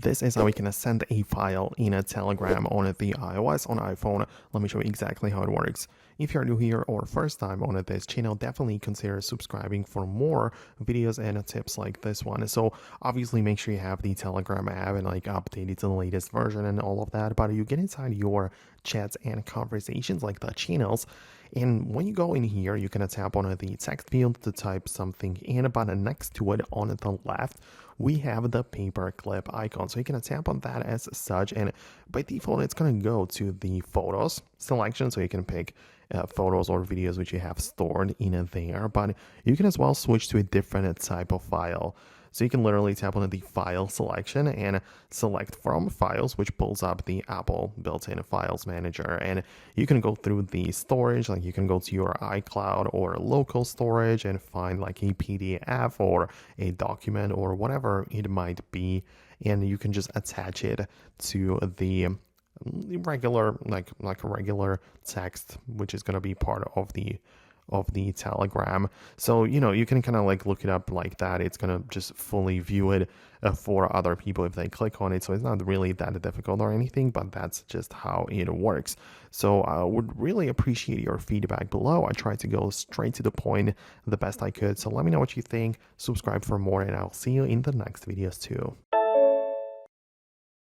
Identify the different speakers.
Speaker 1: This is how we can send a file in a Telegram on the iOS on iPhone. Let me show you exactly how it works. If you're new here or first time on this channel, definitely consider subscribing for more videos and tips like this one. So obviously make sure you have the Telegram app and update it to the latest version and all of that. But you get inside your chats and conversations like the channels. And when you go in here, you can tap on the text field to type something in, but next to it on the left, we have the paperclip icon. So you can tap on that as such, and by default, it's going to go to the photos selection. So you can pick photos or videos which you have stored in there, but you can as well switch to a different type of file. So you can literally tap on the file selection and select from files, which pulls up the Apple built-in files manager. And you can go through the storage, like you can go to your iCloud or local storage and find like a PDF or a document or whatever it might be. And you can just attach it to the regular, like a regular text, which is going to be part of the Telegram. So you can kind of look it up like that. It's gonna just fully view it for other people if they click on it. So it's not really that difficult or anything, but that's just how it works. So I would really appreciate your feedback below. I tried to go straight to the point the best I could. So let me know what you think. Subscribe for more, and I'll see you in the next videos too.